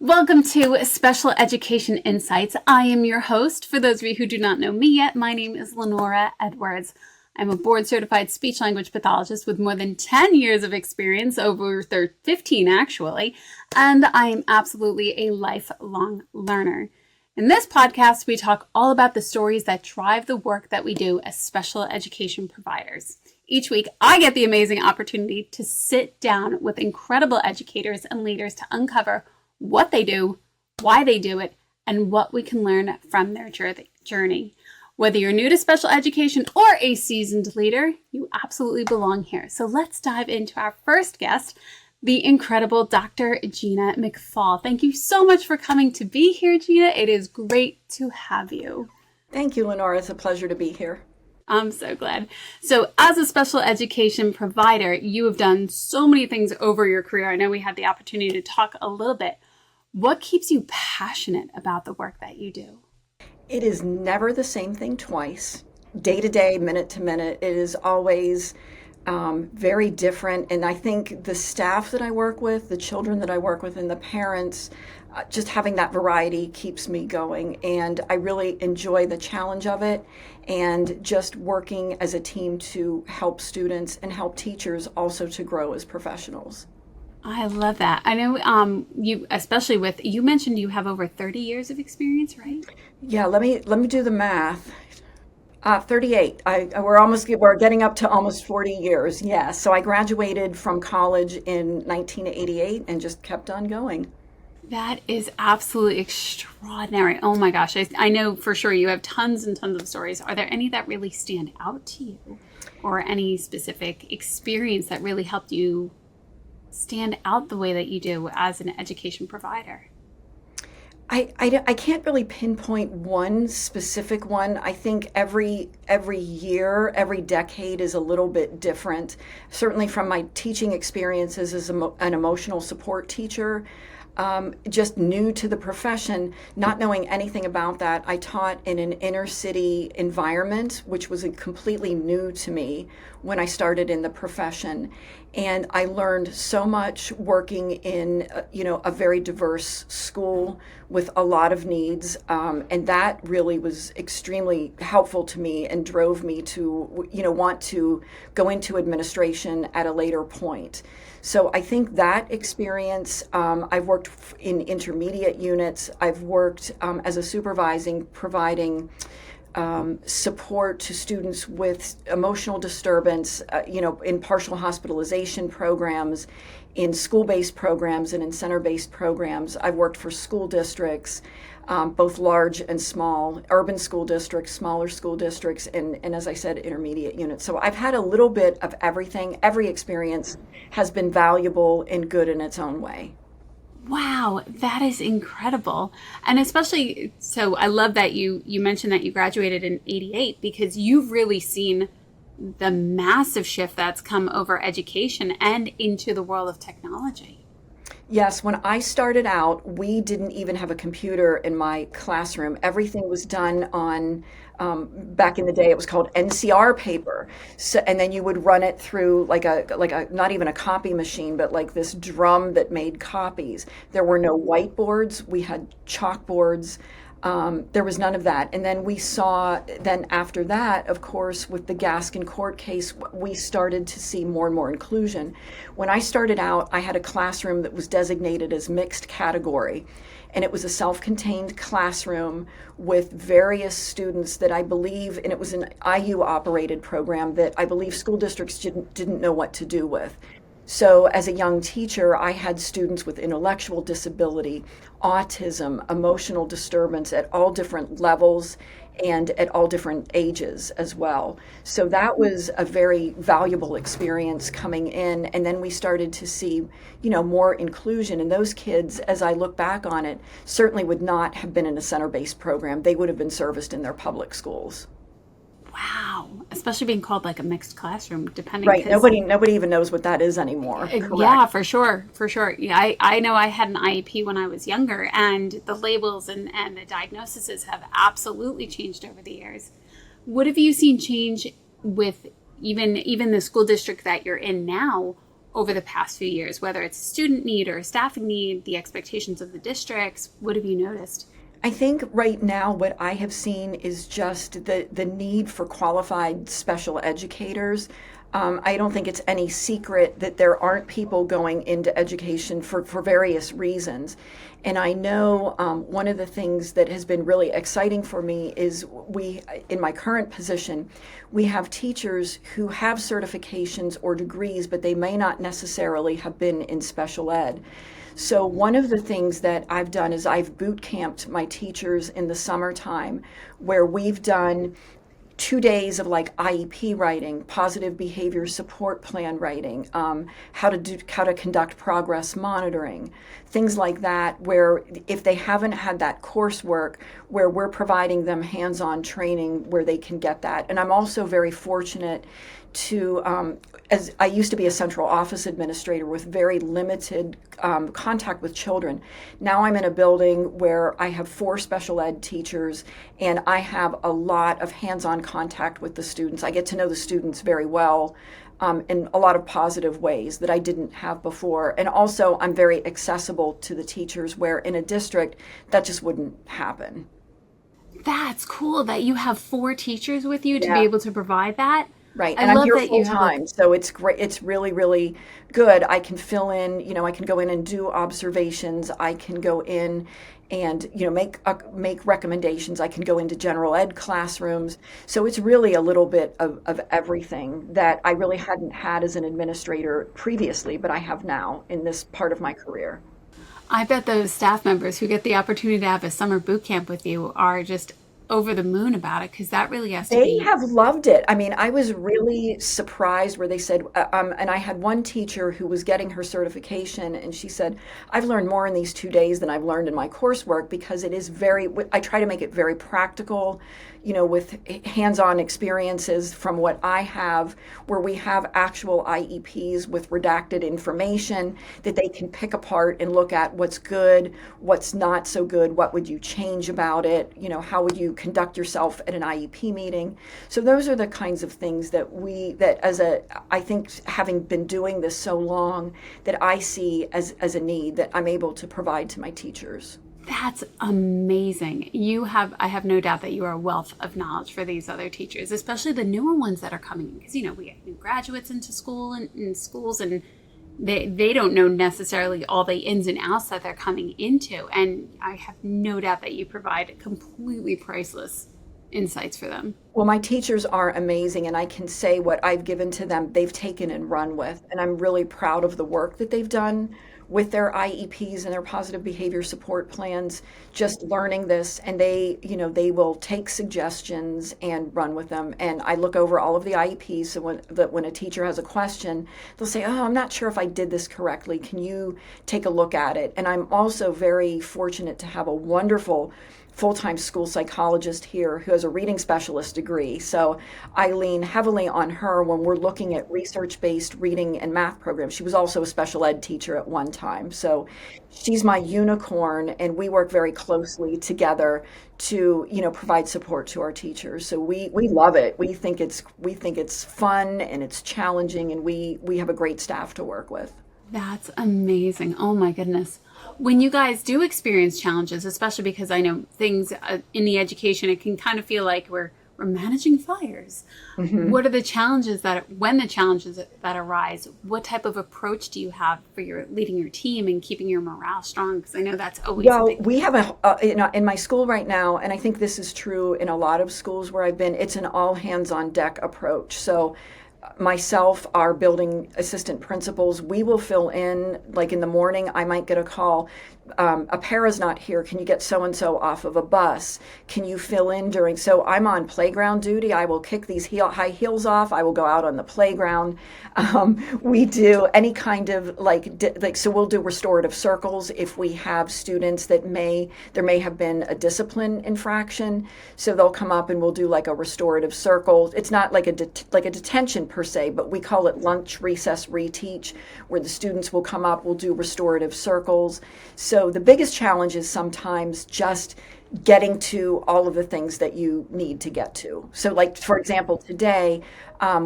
Welcome to Special Education Insights. I am your host. For those of you who do not know me yet, my name is Lenora Edwards. I'm a board-certified speech-language pathologist with more than 10 years of experience, over 15 actually, and I am absolutely a lifelong learner. In this podcast, we talk all about the stories that drive the work that we do as special education providers. Each week, I get the amazing opportunity to sit down with incredible educators and leaders to uncover what they do, why they do it, and what we can learn from their journey. Whether you're new to special education or a seasoned leader, you absolutely belong here. So let's dive into our first guest, the incredible Dr. Gina McFall. Thank you so much for coming to be here, Gina. It is great to have you. Thank you, Lenora. It's a pleasure to be here. I'm so glad. So as a special education provider, you have done so many things over your career. I know we had the opportunity to talk a little bit. What keeps you passionate about the work that you do? It is never the same thing twice. Day to day, minute to minute, it is always very different. And I think the staff that I work with, the children that I work with, and the parents, just having that variety keeps me going. And I really enjoy the challenge of it and just working as a team to help students and help teachers also to grow as professionals. I love that. I know you, especially with, you mentioned you have over 30 years of experience, right? Yeah, let me do the math. 38. We're getting up to almost 40 years. Yeah. So I graduated from college in 1988 and just kept on going. That is absolutely extraordinary. Oh my gosh. I know for sure you have tons and tons of stories. Are there any that really stand out to you, or any specific experience that really helped you stand out the way that you do as an education provider? I can't really pinpoint one specific one. I think every year, every decade is a little bit different. Certainly from my teaching experiences as an emotional support teacher, just new to the profession, not knowing anything about that. I taught in an inner city environment, which was completely new to me when I started in the profession. And I learned so much working in, a very diverse school with a lot of needs. And that really was extremely helpful to me and drove me to, want to go into administration at a later point. So I think that experience, I've worked in intermediate units. I've worked as a providing support to students with emotional disturbance, in partial hospitalization programs, in school-based programs, and in center-based programs. I've worked for school districts, both large and small, urban school districts, smaller school districts, and as I said, intermediate units. So I've had a little bit of everything. Every experience has been valuable and good in its own way. Wow, that is incredible. And especially, so I love that you mentioned that you graduated in 88, because you've really seen the massive shift that's come over education and into the world of technology. Yes, when I started out, we didn't even have a computer in my classroom. Everything was done on, back in the day, it was called NCR paper. So, and then you would run it through like a not even a copy machine, but like this drum that made copies. There were no whiteboards. We had chalkboards. There was none of that. And then after that, of course, with the Gaskin court case, we started to see more and more inclusion. When I started out, I had a classroom that was designated as mixed category. And it was a self-contained classroom with various students that I believe, and it was an IU-operated program that I believe school districts didn't know what to do with. So as a young teacher, I had students with intellectual disability, autism, emotional disturbance at all different levels and at all different ages as well. So that was a very valuable experience coming in. And then we started to see, more inclusion. And those kids, as I look back on it, certainly would not have been in a center-based program. They would have been serviced in their public schools. Wow. Especially being called like a mixed classroom, depending. Right. Nobody even knows what that is anymore. Correct. Yeah, for sure. For sure. Yeah, I know I had an IEP when I was younger, and the labels and the diagnoses have absolutely changed over the years. What have you seen change with even the school district that you're in now over the past few years, whether it's a student need or a staffing need, the expectations of the districts? What have you noticed? I think right now what I have seen is just the need for qualified special educators. I don't think it's any secret that there aren't people going into education for various reasons. And I know one of the things that has been really exciting for me is in my current position, we have teachers who have certifications or degrees, but they may not necessarily have been in special ed. So one of the things that I've done is I've boot camped my teachers in the summertime, where we've done 2 days of like IEP writing, positive behavior support plan writing, how to conduct progress monitoring, things like that, where if they haven't had that coursework, where we're providing them hands-on training where they can get that. And I'm also very fortunate to, as I used to be a central office administrator with very limited contact with children. Now I'm in a building where I have 4 special ed teachers, and I have a lot of hands-on contact with the students. I get to know the students very well in a lot of positive ways that I didn't have before. And also I'm very accessible to the teachers, where in a district that just wouldn't happen. That's cool that you have 4 teachers with you to Yeah. be able to provide that. Right, I and I'm love here that full you have time, so it's great. It's really, really good. I can fill in, I can go in and do observations. I can go in and, make recommendations. I can go into general ed classrooms. So it's really a little bit of everything that I really hadn't had as an administrator previously, but I have now in this part of my career. I bet those staff members who get the opportunity to have a summer boot camp with you are just over the moon about it, because that really has to They be. have loved it. I mean, I was really surprised where they said, and I had one teacher who was getting her certification, and she said, I've learned more in these 2 days than I've learned in my coursework, because it is I try to make it very practical, with hands-on experiences from what I have, where we have actual IEPs with redacted information that they can pick apart and look at what's good, what's not so good, what would you change about it, how would you conduct yourself at an IEP meeting. So those are the kinds of things that I think, having been doing this so long, that I see as a need that I'm able to provide to my teachers. That's amazing. I have no doubt that you are a wealth of knowledge for these other teachers, especially the newer ones that are coming in. Because, we have new graduates into school and in schools, and they don't know necessarily all the ins and outs that they're coming into. And I have no doubt that you provide completely priceless insights for them. Well, my teachers are amazing, and I can say what I've given to them, they've taken and run with. And I'm really proud of the work that they've done with their IEPs and their positive behavior support plans, just learning this. And they will take suggestions and run with them. And I look over all of the IEPs, so when a teacher has a question, they'll say, oh, I'm not sure if I did this correctly. Can you take a look at it? And I'm also very fortunate to have a wonderful full-time school psychologist here who has a reading specialist degree. So I lean heavily on her when we're looking at research-based reading and math programs. She was also a special ed teacher at one time. So she's my unicorn, and we work very closely together to, provide support to our teachers. So we love it. We think it's fun and it's challenging, and we have a great staff to work with. That's amazing. Oh my goodness. When you guys do experience challenges, especially because I know things in the education, it can kind of feel like we're managing fires. Mm-hmm. What are the challenges when the challenges that arise, what type of approach do you have for leading your team and keeping your morale strong? Because I know that's always a Well, big. we have in my school right now, and I think this is true in a lot of schools where I've been, it's an all hands on deck approach. So myself, our building assistant principals, we will fill in, like in the morning, I might get a call, a para's not here, can you get so-and-so off of a bus? Can you fill in so I'm on playground duty, I will kick these high heels off, I will go out on the playground. We do any kind of so we'll do restorative circles if we have students that there may have been a discipline infraction, so they'll come up and we'll do like a restorative circle. It's not like a detention per se, but we call it lunch, recess, reteach, where the students will come up, we'll do restorative circles. So the biggest challenge is sometimes just getting to all of the things that you need to get to. So like, for example, today,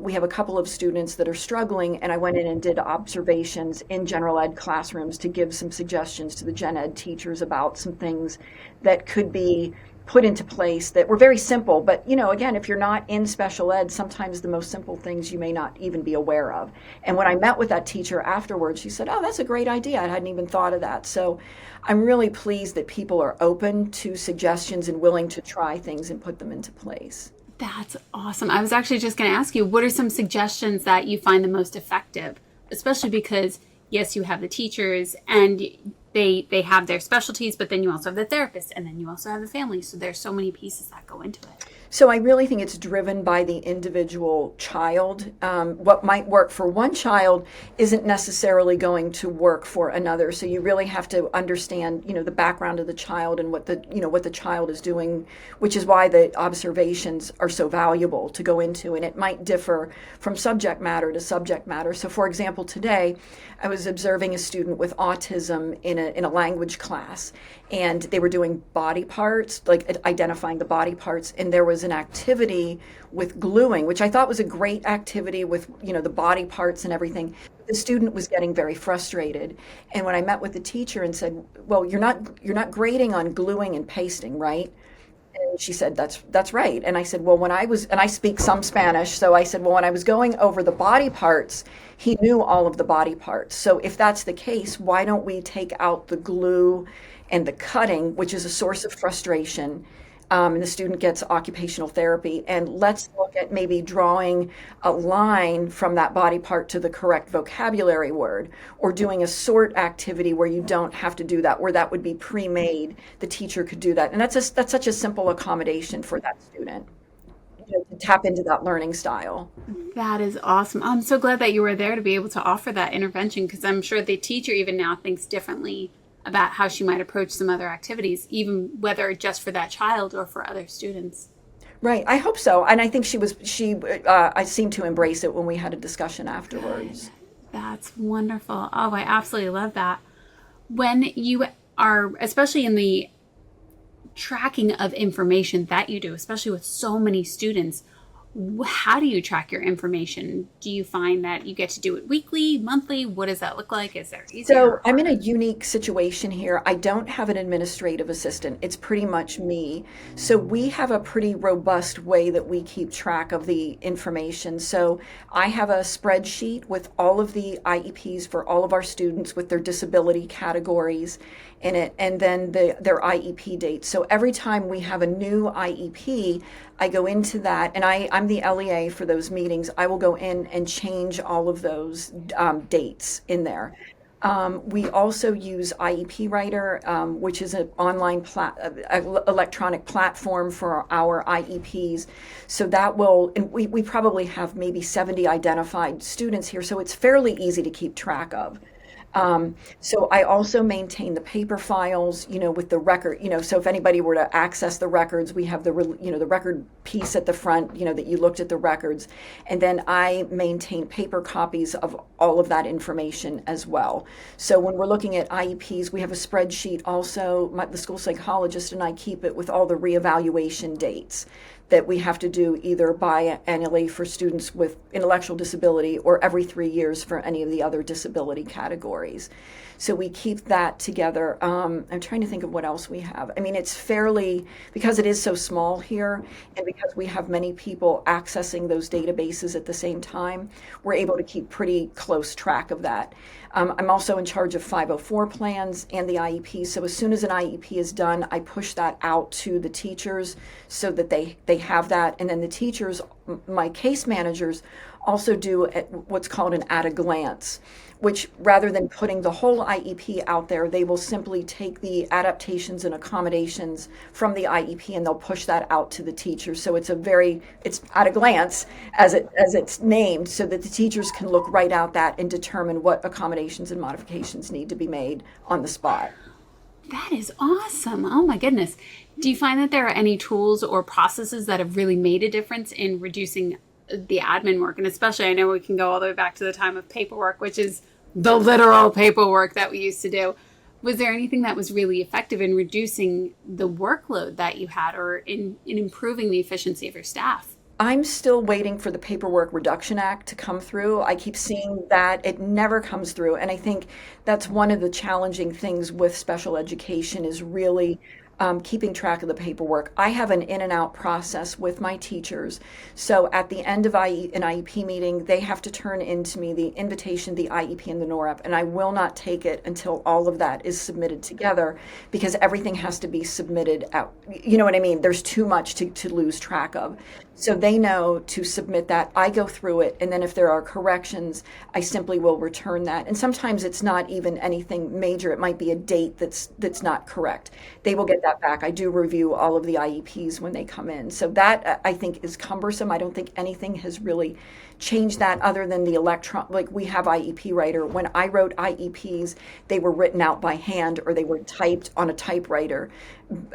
we have a couple of students that are struggling, and I went in and did observations in general ed classrooms to give some suggestions to the gen ed teachers about some things that could be put into place that were very simple. But, again, if you're not in special ed, sometimes the most simple things you may not even be aware of. And when I met with that teacher afterwards, she said, "Oh, that's a great idea. I hadn't even thought of that." So I'm really pleased that people are open to suggestions and willing to try things and put them into place. That's awesome. I was actually just going to ask you, what are some suggestions that you find the most effective? Especially because, yes, you have the teachers and they have their specialties, but then you also have the therapist, and then you also have the family. So there's so many pieces that go into it. So I really think it's driven by the individual child. What might work for one child isn't necessarily going to work for another. So you really have to understand, the background of the child and what the child is doing, which is why the observations are so valuable to go into. And it might differ from subject matter to subject matter. So, for example, today I was observing a student with autism in a language class, and they were doing body parts, like identifying the body parts, and there was an activity with gluing, which I thought was a great activity with, the body parts and everything. The student was getting very frustrated. And when I met with the teacher and said, "Well, you're not grading on gluing and pasting, right?" And she said, that's right. And I said, "Well, and I speak some Spanish, so I said, well, when I was going over the body parts, he knew all of the body parts. So if that's the case, why don't we take out the glue and the cutting, which is a source of frustration, and the student gets occupational therapy, and let's look at maybe drawing a line from that body part to the correct vocabulary word, or doing a sort activity where you don't have to do that, where that would be pre-made. The teacher could do that." And that's such a simple accommodation for that student, to tap into that learning style. That is awesome. I'm so glad that you were there to be able to offer that intervention, because I'm sure the teacher even now thinks differently about how she might approach some other activities, even whether just for that child or for other students. Right. I hope so. And I think I seemed to embrace it when we had a discussion afterwards. That's wonderful. Oh, I absolutely love that. When you are, especially in the tracking of information that you do, especially with so many students, how do you track your information? Do you find that you get to do it weekly, monthly? What does that look like? Is there easier? So I'm in a unique situation here. I don't have an administrative assistant. It's pretty much me. So we have a pretty robust way that we keep track of the information. So I have a spreadsheet with all of the IEPs for all of our students with their disability categories in it, and then their IEP dates. So every time we have a new IEP, I go into that, and I'm the LEA for those meetings. I will go in and change all of those dates in there. We also use IEP Writer, which is an online electronic platform for our IEPs. So that will, and we probably have maybe 70 identified students here, so it's fairly easy to keep track of. So I also maintain the paper files, with the record, so if anybody were to access the records, we have the record piece at the front, that you looked at the records. And then I maintain paper copies of all of that information as well. So when we're looking at IEPs, we have a spreadsheet also. The school psychologist and I keep it with all the reevaluation dates that we have to do either biannually for students with intellectual disability or every 3 years for any of the other disability categories. So we keep that together. I'm trying to think of what else we have. I mean, it's fairly, because it is so small here, and because we have many people accessing those databases at the same time, we're able to keep pretty close track of that. I'm also in charge of 504 plans and the IEP. So as soon as an IEP is done, I push that out to the teachers so that they have that. And then the teachers, my case managers, also do what's called an at a glance, which rather than putting the whole IEP out there, they will simply take the adaptations and accommodations from the IEP and they'll push that out to the teachers. So it's at a glance as it's named, so that the teachers can look right out that and determine what accommodations and modifications need to be made on the spot. That is awesome. Oh my goodness. Do you find that there are any tools or processes that have really made a difference in reducing the admin work? And especially, I know we can go all the way back to the time of paperwork, which is the literal paperwork that we used to do. Was there anything that was really effective in reducing the workload that you had or in improving the efficiency of your staff? I'm still waiting for the Paperwork Reduction Act to come through. I keep seeing that it never comes through. And I think that's one of the challenging things with special education is really keeping track of the paperwork. I have an in and out process with my teachers. So at the end of an IEP meeting, they have to turn into me the invitation, the IEP, and the NORAP. And I will not take it until all of that is submitted together because everything has to be submitted out. You know what I mean? There's too much to lose track of. So they know to submit that. I go through it, and then if there are corrections, I simply will return that. And sometimes it's not even anything major. It might be a date that's not correct. They will get that back. I do review all of the IEPs when they come in. So that I think is cumbersome. I don't think anything has really changed that other than the electron. Like we have IEP writer. When I wrote IEPs, they were written out by hand or they were typed on a typewriter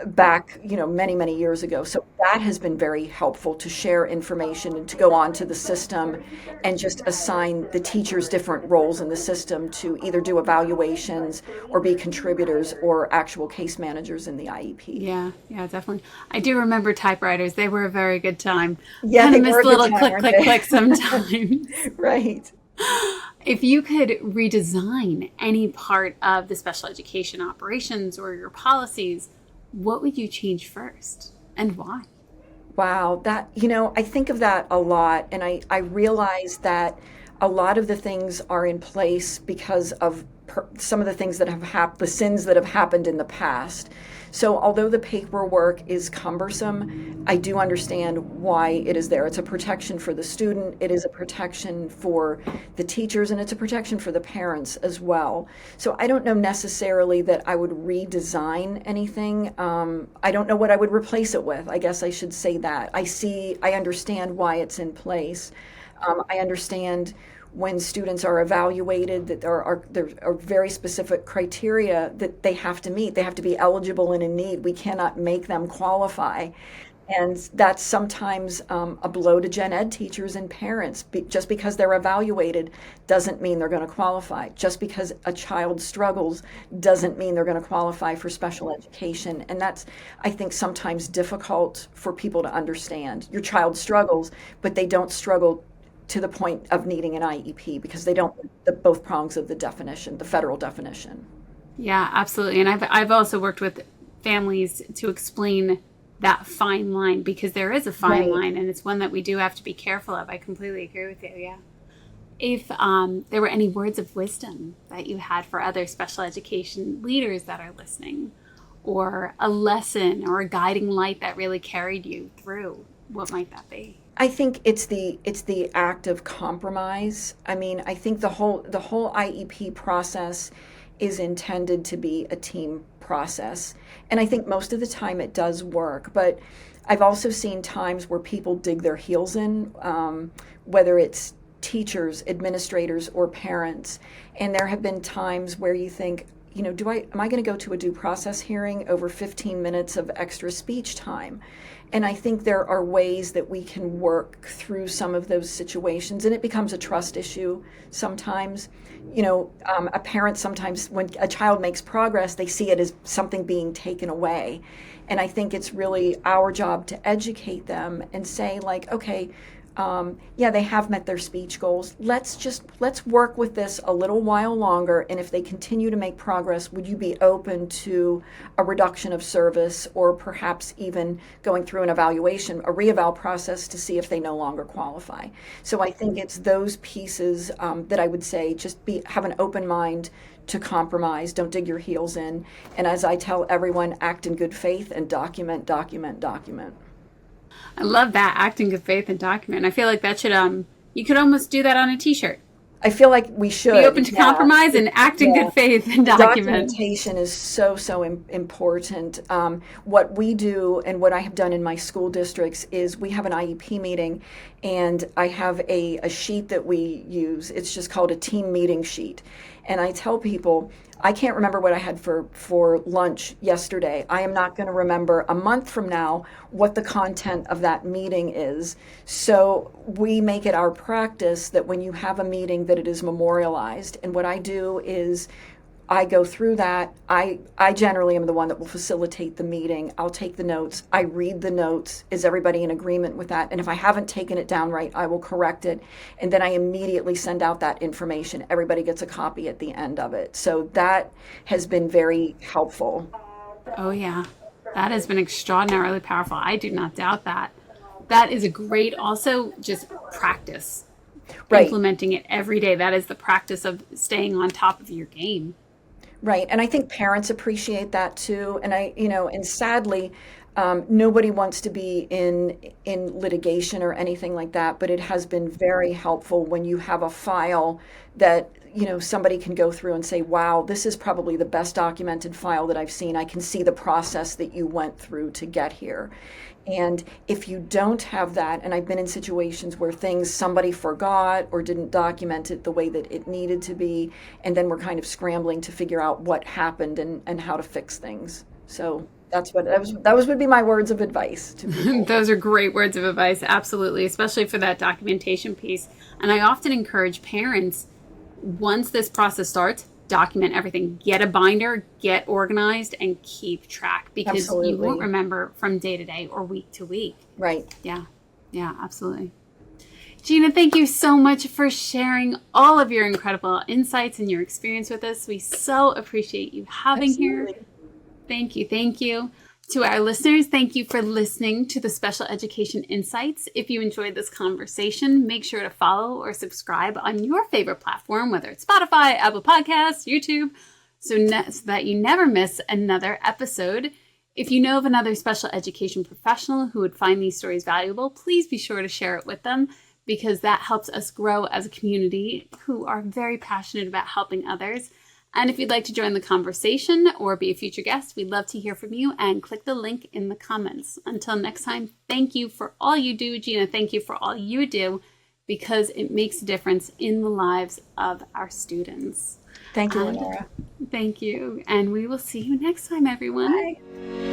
back, many, many years ago. So that has been very helpful to share information and to go on to the system and just assign the teachers different roles in the system to either do evaluations or be contributors or actual case managers in the IEP. Yeah, definitely. I do remember typewriters. They were a very good time. Yeah, Kind they of miss were a good little time, click, weren't click, they? click sometimes. Right. If you could redesign any part of the special education operations or your policies, what would you change first and why? Wow, I think of that a lot, and I realize that a lot of the things are in place because of some of the things that have happened, the sins that have happened in the past. So although the paperwork is cumbersome, I do understand why it is there. It's a protection for the student, it is a protection for the teachers, and it's a protection for the parents as well. So I don't know necessarily that I would redesign anything. I don't know what I would replace it with. I guess I should say that. I understand why it's in place. I understand when students are evaluated that there are very specific criteria that they have to meet. They have to be eligible and in need. We cannot make them qualify. And that's sometimes a blow to gen ed teachers and parents. Just because they're evaluated doesn't mean they're going to qualify. Just because a child struggles doesn't mean they're going to qualify for special education. And that's, I think, sometimes difficult for people to understand. Your child struggles, but they don't struggle to the point of needing an IEP because they don't both prongs of the definition, the federal definition. Yeah, absolutely. And I've also worked with families to explain that fine line because there is a fine Right. line and it's one that we do have to be careful of. I completely agree with you. Yeah. If there were any words of wisdom that you had for other special education leaders that are listening, or a lesson or a guiding light that really carried you through, what might that be? I think it's the act of compromise. I mean, I think the whole IEP process is intended to be a team process. And I think most of the time it does work, but I've also seen times where people dig their heels in, whether it's teachers, administrators, or parents. And there have been times where you think, am I going to go to a due process hearing over 15 minutes of extra speech time? And I think there are ways that we can work through some of those situations, and it becomes a trust issue sometimes. A parent sometimes, when a child makes progress, they see it as something being taken away. And I think it's really our job to educate them and say, like, okay, they have met their speech goals. Let's work with this a little while longer. And if they continue to make progress, would you be open to a reduction of service or perhaps even going through an evaluation, a reeval process to see if they no longer qualify? So I think it's those pieces that I would say just have an open mind to compromise. Don't dig your heels in. And as I tell everyone, act in good faith and document, document, document. I love that, act in good faith and document. I feel like that should you could almost do that on a t-shirt. I feel like we should be open to compromise and act in good faith and document. Documentation is so important. What we do and what I have done in my school districts is we have an IEP meeting, and I have a sheet that we use. It's just called a team meeting sheet. And I tell people, I can't remember what I had for lunch yesterday. I am not going to remember a month from now what the content of that meeting is. So we make it our practice that when you have a meeting that it is memorialized. And what I do is I go through that. I generally am the one that will facilitate the meeting. I'll take the notes. I read the notes. Is everybody in agreement with that? And if I haven't taken it down right, I will correct it. And then I immediately send out that information. Everybody gets a copy at the end of it. So that has been very helpful. Oh, yeah. That has been extraordinarily powerful. I do not doubt that. That is a great, also just practice. Right. Implementing it every day. That is the practice of staying on top of your game. Right. And I think parents appreciate that too. And and sadly, nobody wants to be in litigation or anything like that, but it has been very helpful when you have a file that, somebody can go through and say, wow, this is probably the best documented file that I've seen. I can see the process that you went through to get here. And if you don't have that, and I've been in situations where somebody forgot or didn't document it the way that it needed to be, and then we're kind of scrambling to figure out what happened and how to fix things. So that would be my words of advice to people. Those are great words of advice, absolutely, especially for that documentation piece. And I often encourage parents, once this process starts, document everything. Get a binder, get organized, and keep track, because Absolutely. You won't remember from day to day or week to week. Right. Yeah, absolutely. Gina, thank you so much for sharing all of your incredible insights and your experience with us. We so appreciate you having Absolutely. here. Thank you. To our listeners, thank you for listening to the Special Education Insights. If you enjoyed this conversation, make sure to follow or subscribe on your favorite platform, whether it's Spotify, Apple Podcasts, YouTube, so that you never miss another episode. If you know of another special education professional who would find these stories valuable, please be sure to share it with them, because that helps us grow as a community who are very passionate about helping others. And if you'd like to join the conversation or be a future guest, we'd love to hear from you, and click the link in the comments. Until next time, thank you for all you do. Gina, thank you for all you do, because it makes a difference in the lives of our students. Thank you, Lenora. Thank you. And we will see you next time, everyone. Bye.